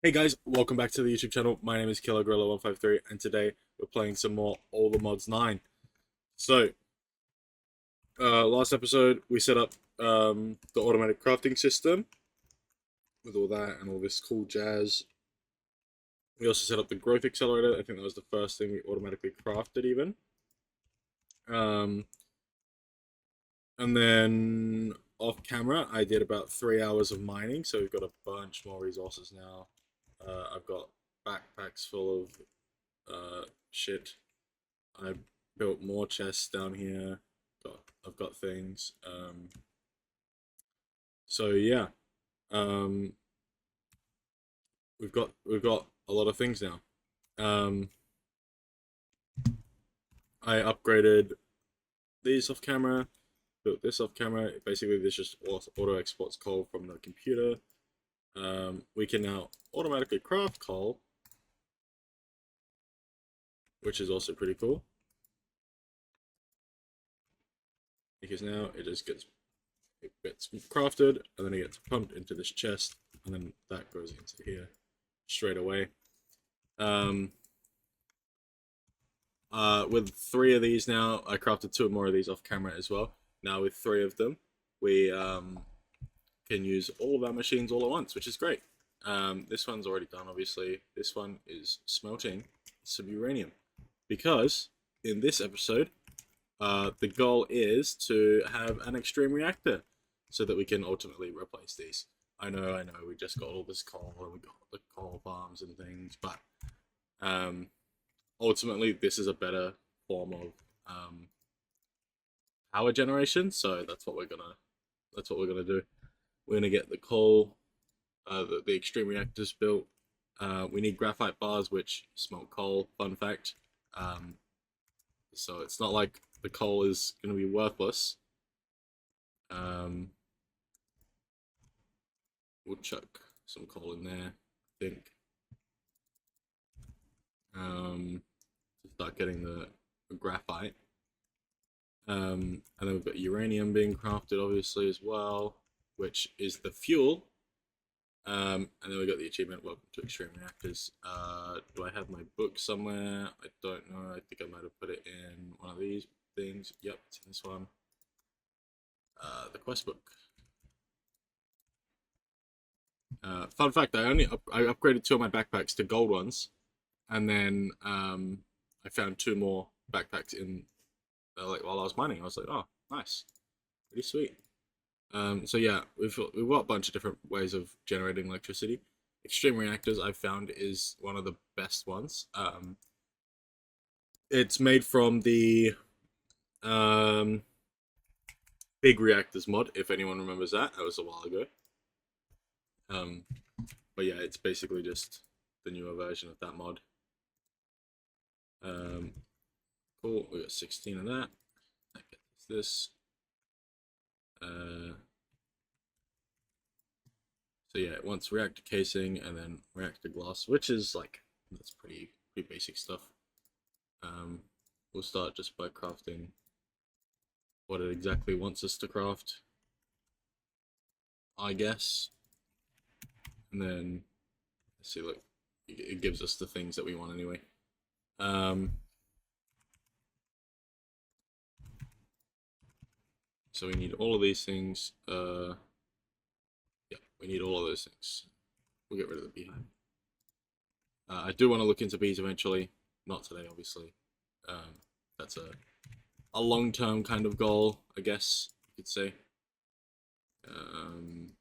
Hey guys, welcome back to the YouTube channel. My name is KillerGorilla153 and today we're playing some more All the Mods 9. So, last episode we set up the automatic crafting system with all that and all this cool jazz. We also set up the growth accelerator. I think that was the first thing we automatically crafted even. Um, and then off camera I did about 3 hours of mining, so we've got a bunch more resources now. I've got backpacks full of shit. I built more chests down here. I've got things. So yeah, um, we've got a lot of things now. Um, I upgraded these off camera. Built this off camera. Basically, this just auto exports coal from the computer. We can now automatically craft coal, which is also pretty cool because now it gets crafted and then it gets pumped into this chest and then that goes into here straight away. Um, with 3 of these now, I crafted 2 more of these off camera as well. Now with 3 of them, we can use all of our machines all at once, which is great. This one's already done, obviously. This one is smelting some uranium because in this episode, the goal is to have an extreme reactor so that we can ultimately replace these. I know, we just got all this coal and we got the coal farms and things, but um, ultimately this is a better form of power generation. So that's what we're gonna do. We're gonna get the coal, the extreme reactors built. We need graphite bars, which smelt coal. Fun fact. Um, so it's not like the coal is gonna be worthless. Um, we'll chuck some coal in there, I think. To start getting the graphite. And then we've got uranium being crafted, obviously, as well, which is the fuel. And then we got the achievement, Welcome to Extreme Reactors. Do I have my book somewhere? I don't know. I think I might have put it in one of these things. Yep, it's in this one. The quest book. Fun fact: I upgraded 2 of my backpacks to gold ones, and then I found 2 more backpacks in like while I was mining. I was like, oh, nice, pretty sweet. So yeah, we've got a bunch of different ways of generating electricity. Extreme reactors I've found is one of the best ones. It's made from the um, big reactors mod. If anyone remembers that, that was a while ago. Um, but yeah, it's basically just the newer version of that mod. Um, cool. We got 16 of that. That gets this. Uh, so yeah, it wants reactor casing and then reactor glass, which is like that's pretty basic stuff. Um, we'll start just by crafting what it exactly wants us to craft, I guess. And then let's see, look, it gives us the things that we want anyway. Um, so we need all of these things. Yeah, we need all of those things. We'll get rid of the beehive. I do want to look into bees eventually. Not today, obviously. That's a long term kind of goal, I guess you could say. Um,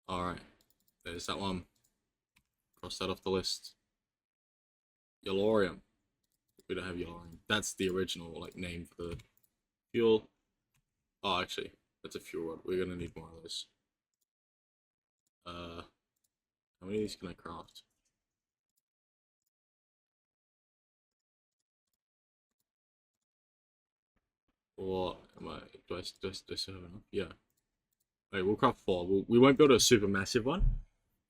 all right, there's that one. Cross that off the list. Yellorium. We don't have yellorium. That's the original like name for the fuel. Oh, actually, that's a fuel rod. We're gonna need more of those. How many of these can I craft? Or am I? Do I still have enough? Yeah. Okay, we'll craft 4. We won't build a super massive one.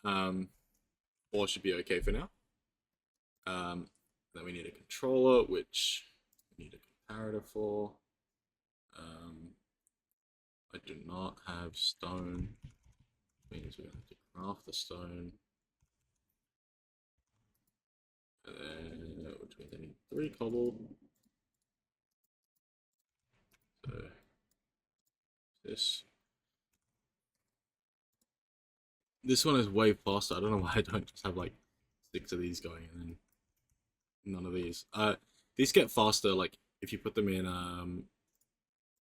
4 should be okay for now. Then we need a controller, which we need a comparator for. I do not have stone. Means we're gonna have to craft the stone. And then which means I need 3 cobble. So this one is way faster. I don't know why I don't just have like 6 of these going and then none of these. These get faster like if you put them in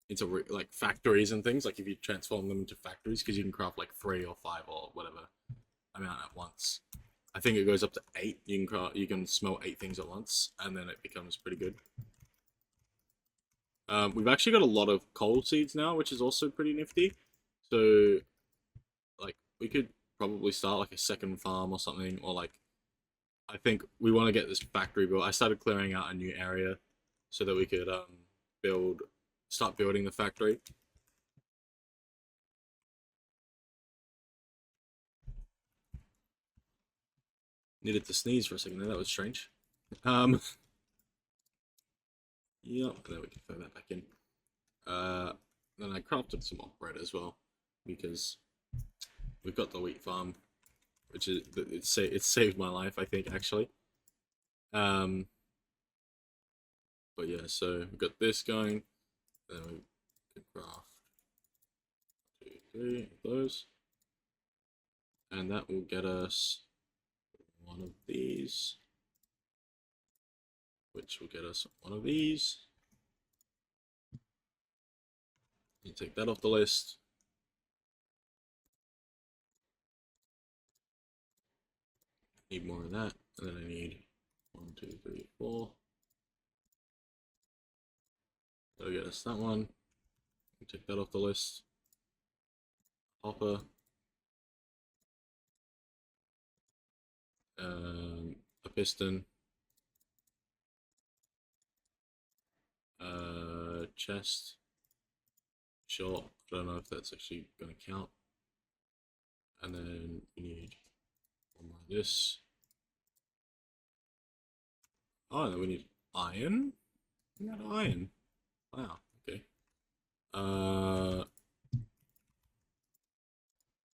into like factories and things. Like if you transform them into factories, because you can craft like 3 or 5 or whatever amount at once. I think it goes up to 8. You can smelt 8 things at once, and then it becomes pretty good. We've actually got a lot of coal seeds now, which is also pretty nifty. So, like, we could probably start like a second farm or something, or like, I think we want to get this factory built. I started clearing out a new area so that we could start building the factory. Needed to sneeze for a second there. That was strange. Yep, and then we can throw that back in. Then I crafted some more bread as well because we've got the wheat farm, which is it saved my life, I think, actually. But yeah, so we've got this going. Then we can craft 2, 3 of those, and that will get us one of these, which will get us one of these. You take that off the list. Need more of that, and then I need 1, 2, 3, 4. That'll get us that one. Take that off the list. Hopper. A piston. Chest. Sure. I don't know if that's actually going to count. And then we need one more of this. Oh, and then we need iron. We got iron. Wow. Okay.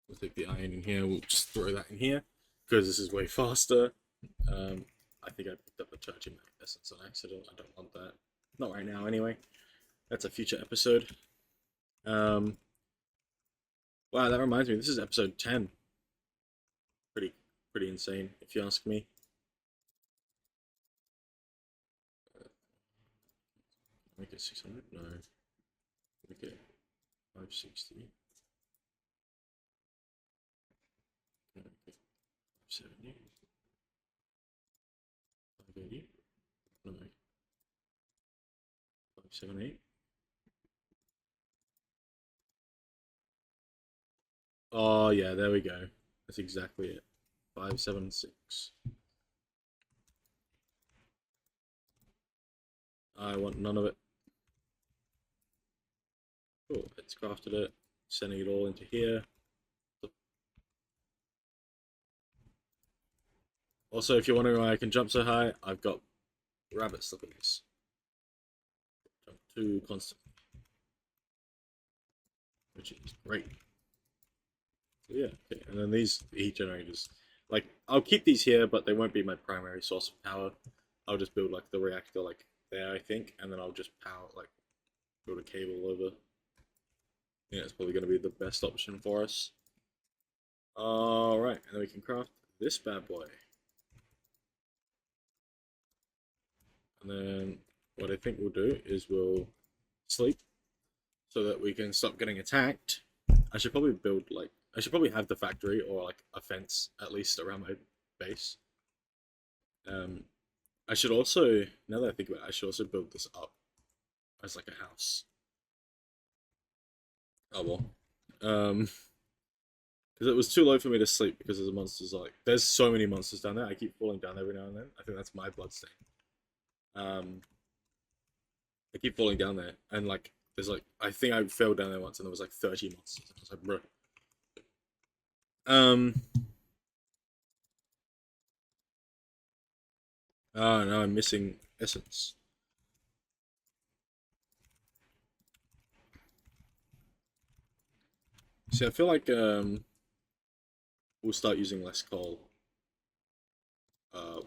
We'll take the iron in here. We'll just throw that in here because this is way faster. I think I picked up a charging essence on accident. I don't want that. Not right now, anyway. That's a future episode. Wow, that reminds me. This is episode 10. Pretty insane, if you ask me. Make it 600? No. Make it 560. 570. 580. No. 578. Oh yeah, there we go. That's exactly it. 576. I want none of it. Cool, it's crafted it. Sending it all into here. Also, if you're wondering why I can jump so high, I've got rabbit slippers. Jump 2 constantly, which is great. So yeah, okay. And then these heat generators, like I'll keep these here, but they won't be my primary source of power. I'll just build like the reactor like there, I think, and then I'll just power like build a cable over. Yeah, it's probably going to be the best option for us. All right, and then we can craft this bad boy. And then what I think we'll do is we'll sleep so that we can stop getting attacked. I should probably build like I should probably have the factory or like a fence at least around my base. I should also, now that I think about it, I should also build this up as like a house. Oh well. Because it was too low for me to sleep because there's monsters like there's so many monsters down there. I keep falling down every now and then. I think that's my bloodstain. I keep falling down there, and like there's like I think I fell down there once, and there was like 30 monsters. I was like, bro. Oh no, I'm missing essence. See, I feel like we'll start using less coal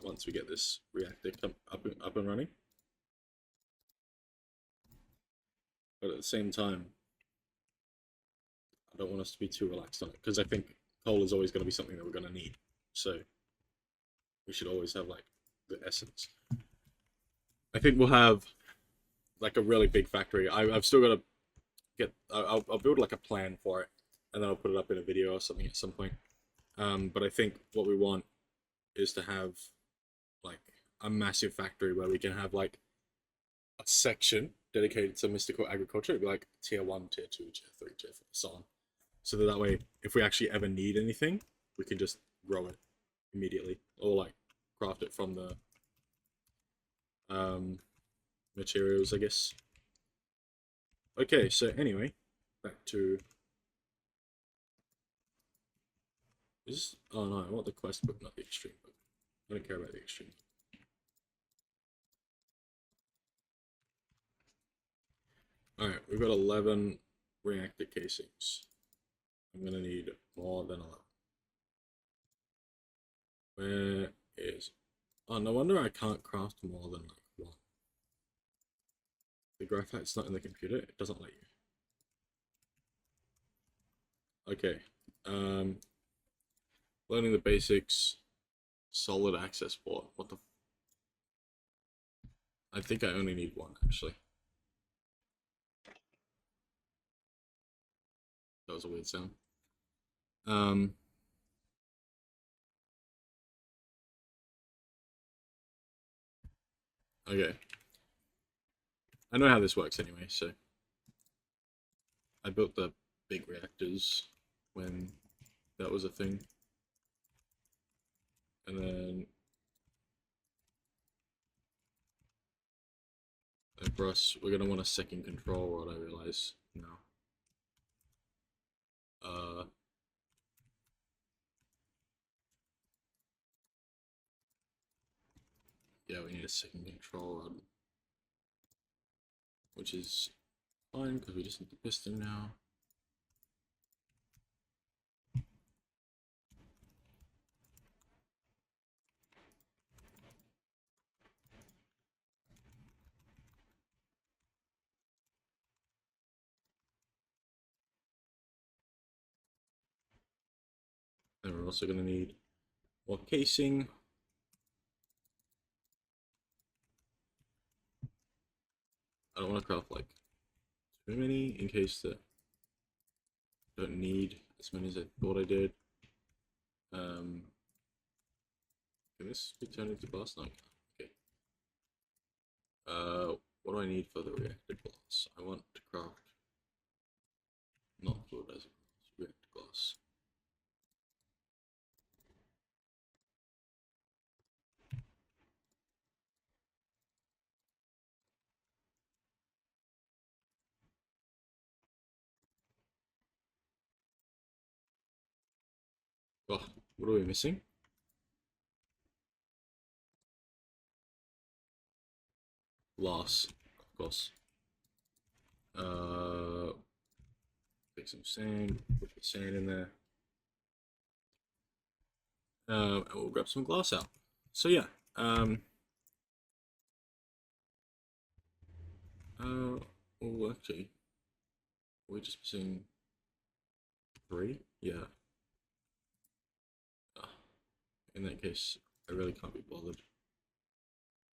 once we get this reactor up and running. But at the same time, I don't want us to be too relaxed on it because I think coal is always going to be something that we're going to need. So we should always have like the essence. I think we'll have like a really big factory. I've still got to get. I'll build like a plan for it, and then I'll put it up in a video or something at some point. But I think what we want is to have like a massive factory where we can have like a section dedicated to mystical agriculture. It'd be like tier 1, tier 2, tier 3, tier 4, so on. So that way, if we actually ever need anything, we can just grow it immediately or like craft it from the materials, I guess. Okay, so anyway, back to this. Oh no, I want the quest book, not the extreme book. I don't care about the extreme. Alright, we've got 11 reactor casings. I'm gonna need more than 11. Where is... Oh, no wonder I can't craft more than like 1. The graphite's not in the computer, it doesn't let you. Okay. Learning the basics. Solid access port. What the... I think I only need 1, actually. That was a weird sound. Okay. I know how this works anyway, so I built the big reactors when that was a thing. And then for us, we're gonna want a second control rod, I realize now. Yeah, we need a second control rod, which is fine because we just need the piston now. And we're also going to need more casing. I don't want to craft like too many in case that I don't need as many as I thought I did. Can this be turned into glass? No. Okay. What do I need for the reactor glass? I want to craft not fluidizer glass, reactor glass. Oh, what are we missing? Glass, of course. Take some sand, put the sand in there. And we'll grab some glass out. So yeah, oh, actually, we're just missing 3? Yeah. In that case, I really can't be bothered. I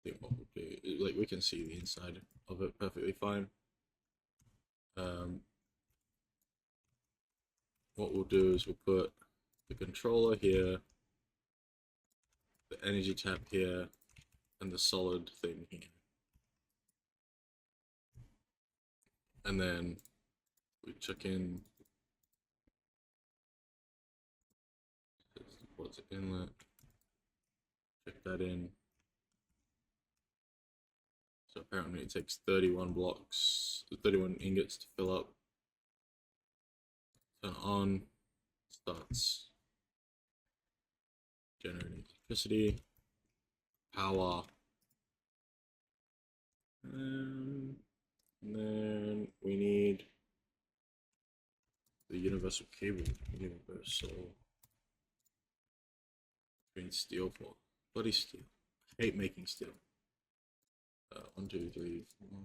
think what we'll do, like, we can see the inside of it perfectly fine. What we'll do is we'll put the controller here, the energy tap here, and the solid thing here. And then we chuck in what's inlet, check that in. So apparently it takes 31 blocks, 31 ingots to fill up. Turn on, starts generating electricity, power, and then we need the universal cable. Universal Green steel for bloody steel. I hate making steel. 1, 2, 3, 4.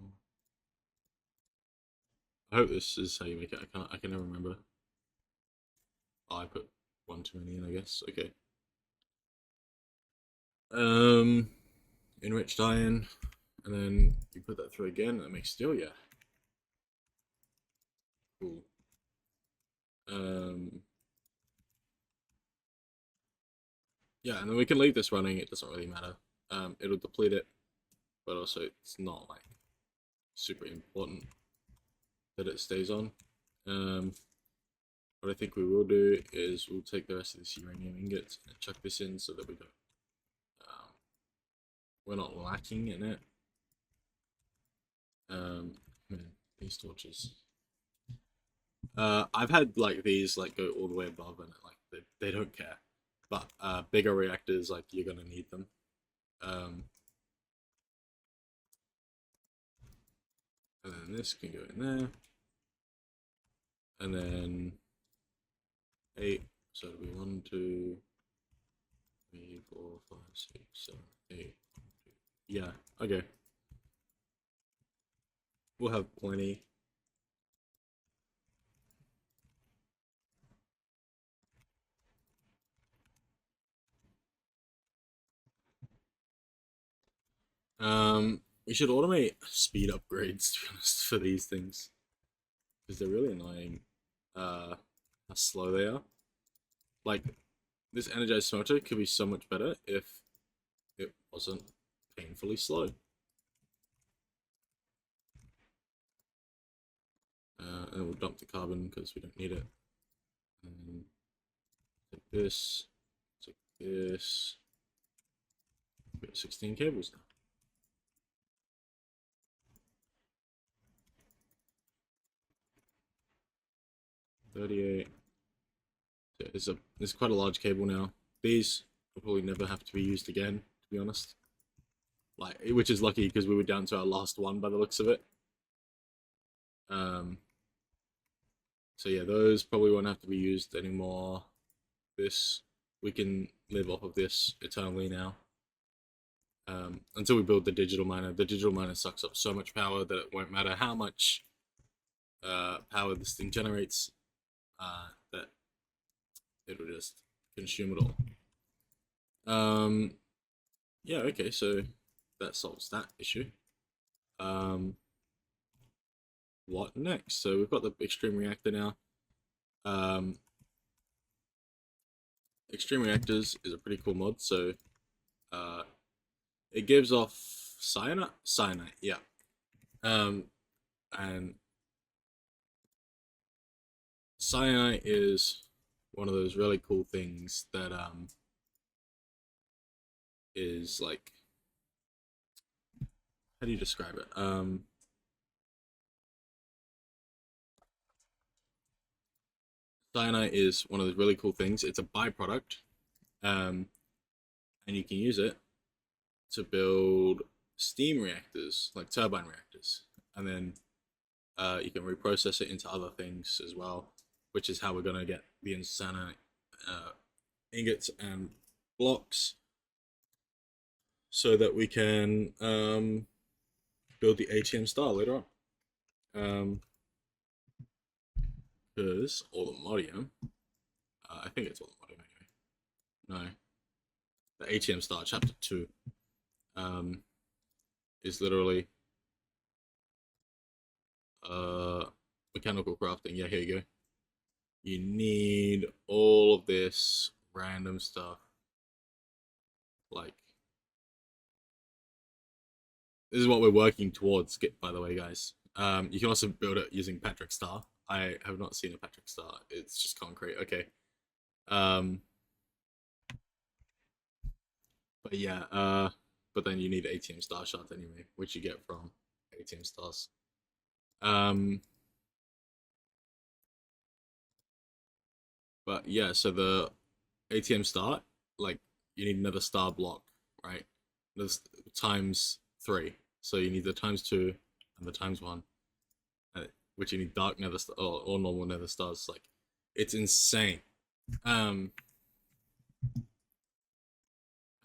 I hope this is how you make it. I can never remember. Oh, I put one too many in, I guess. Okay. Um, enriched iron, and then you put that through again, and that makes steel. Yeah. Cool. Um, yeah, and then we can leave this running. It doesn't really matter. It'll deplete it, but also it's not like super important that it stays on. What I think we will do is we'll take the rest of this uranium ingots and chuck this in so that we're not lacking in it. Man, these torches. I've had like these like go all the way above and like they don't care. But bigger reactors, like you're gonna need them. And then this can go in there. And then 8. So it'll be 1, 2, 3, 4, 5, 6, 7, 8. Yeah, okay. We'll have plenty. We should automate speed upgrades, to be honest, for these things. Because they're really annoying. How slow they are. Like, this energized smelter could be so much better if it wasn't painfully slow. And we'll dump the carbon because we don't need it. And take this, take this. We've got 16 cables now. 38. So it's quite a large cable now. These will probably never have to be used again, to be honest. Like, which is lucky because we were down to our last one by the looks of it. So yeah, those probably won't have to be used anymore. This, we can live off of this eternally now. Until we build the digital miner. The digital miner sucks up so much power that it won't matter how much power this thing generates, that it'll just consume it all. Yeah, okay, so that solves that issue. What next? So we've got the Extreme Reactor now. Extreme Reactors is a pretty cool mod, so it gives off cyanide, yeah. And cyanide is one of those really cool things that is like, how do you describe it? Cyanide is one of those really cool things. It's a byproduct, and you can use it to build steam reactors, like turbine reactors, and then you can reprocess it into other things as well, which is how we're gonna get the insanite ingots and blocks, so that we can build the ATM star later on. Because allthemodium, I think it's allthemodium anyway. No, the ATM star chapter 2 is literally mechanical crafting. Yeah, here you go. You need all of this random stuff. Like, this is what we're working towards, by the way, guys. You can also build it using Patrick Star. I have not seen a Patrick Star. It's just concrete. Okay. But yeah, but then you need ATM star shards anyway, which you get from ATM stars. But yeah, so the ATM star, like, you need another star block, right? There's times 3. So you need the times 2 and the times 1, which you need dark nether or normal nether stars. Like, it's insane.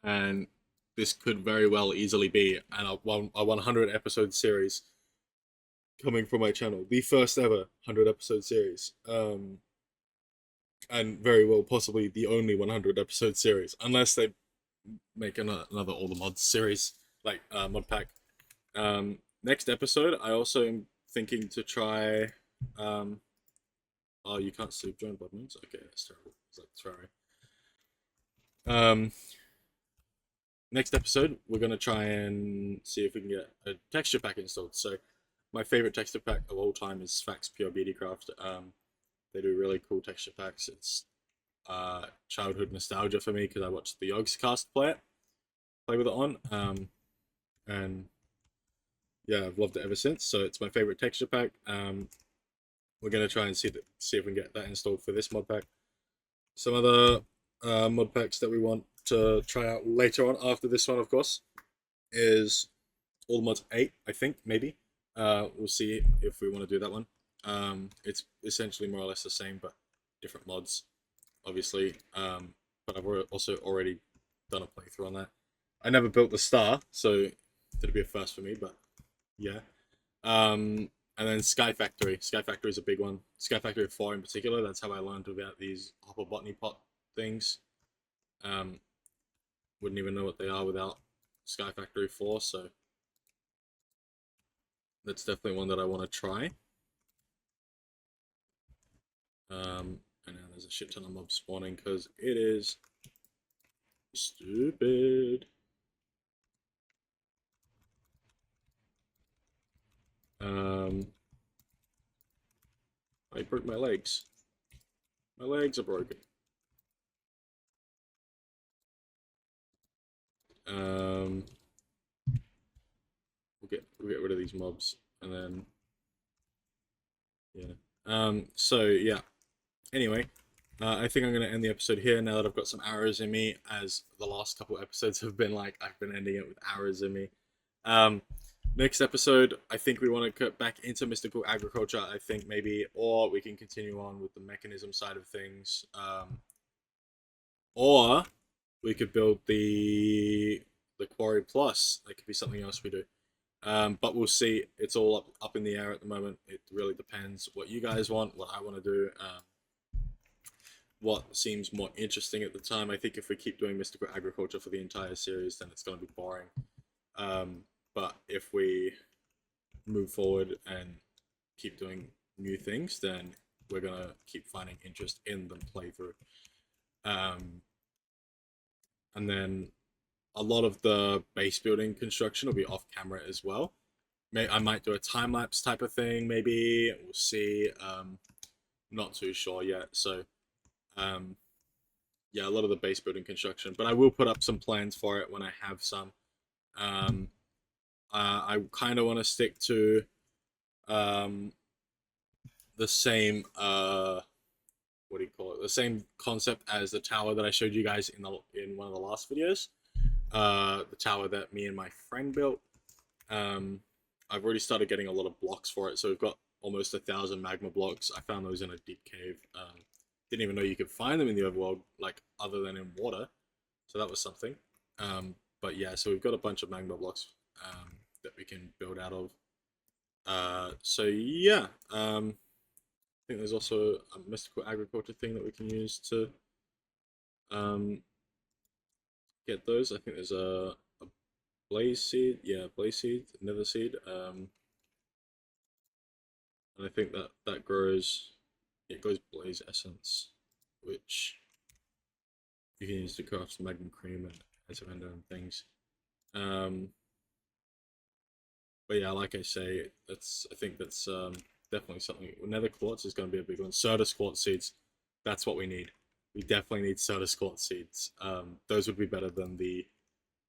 and this could very well easily be a 100 episode series coming from my channel, the first ever 100 episode series, and very well possibly the only 100 episode series, unless they make another all the mods series, like mod pack. Next episode, I also am thinking to try. Oh, you can't sleep join buttons. Okay, that's terrible. Sorry. Next episode, we're gonna try and see if we can get a texture pack installed. So, my favorite texture pack of all time is Fax Pure Beauty Craft. They do really cool texture packs. It's childhood nostalgia for me because I watched the Yogscast play with it on. And yeah, I've loved it ever since. So it's my favorite texture pack. We're gonna try and see if we can get that installed for this mod pack. Some other mod packs that we want to try out later on after this one, of course, is All Mods 8, I think, maybe. We'll see if we want to do that one. It's essentially more or less the same, but different mods, obviously. But I've also already done a playthrough on that. I never built the star, so it'll be a first for me, but yeah. And then Sky Factory. Sky Factory is a big one. Sky Factory 4 in particular, that's how I learned about these Hopper Botany Pot things. Wouldn't even know what they are without Sky Factory 4, so that's definitely one that I want to try. And now there's a shit ton of mobs spawning because it is stupid. I broke my legs. My legs are broken. We'll get rid of these mobs and then yeah. So yeah. Anyway, I think I'm gonna end the episode here now that I've got some arrows in me, as the last couple episodes have been like I've been ending it with arrows in me. Next episode, I think we want to cut back into mystical agriculture. I think maybe, or we can continue on with the mechanism side of things. Or we could build the quarry plus. That could be something else we do. But we'll see. It's all up in the air at the moment. It really depends what you guys want, what I want to do, what seems more interesting at the time. I think if we keep doing mystical agriculture for the entire series, then it's going to be boring. But if we move forward and keep doing new things, then we're going to keep finding interest in the playthrough. And then a lot of the base building construction will be off camera as well. I might do a time lapse type of thing, maybe. We'll see. Not too sure yet. So, yeah, a lot of the base building construction, but I will put up some plans for it when I have some. I kind of want to stick to the same what do you call it? The same concept as the tower that I showed you guys in one of the last videos. The tower that me and my friend built. I've already started getting a lot of blocks for it, so we've got almost 1,000 magma blocks. I found those in a deep cave. Didn't even know you could find them in the overworld, like other than in water. So that was something. But yeah, so we've got a bunch of magma blocks that we can build out of. So yeah, I think there's also a mystical agriculture thing that we can use to get those. I think there's a blaze seed, yeah, blaze seed, nether seed, and I think that grows. It grows blaze essence, which you can use to craft magnum cream and Azavenda and things. But yeah, like I say, I think that's definitely something. Nether quartz is going to be a big one. Certus quartz seeds, that's what we need. We definitely need Certus quartz seeds. Those would be better than the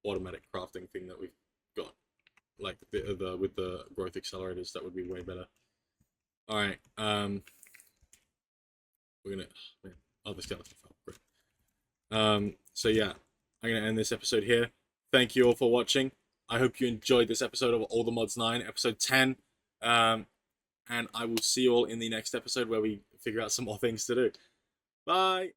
automatic crafting thing that we've got, like the with the growth accelerators. That would be way better. All right, we're gonna. Oh, the skeleton fell. Great. So yeah, I'm gonna end this episode here. Thank you all for watching. I hope you enjoyed this episode of All the Mods 9, episode 10. And I will see you all in the next episode where we figure out some more things to do. Bye!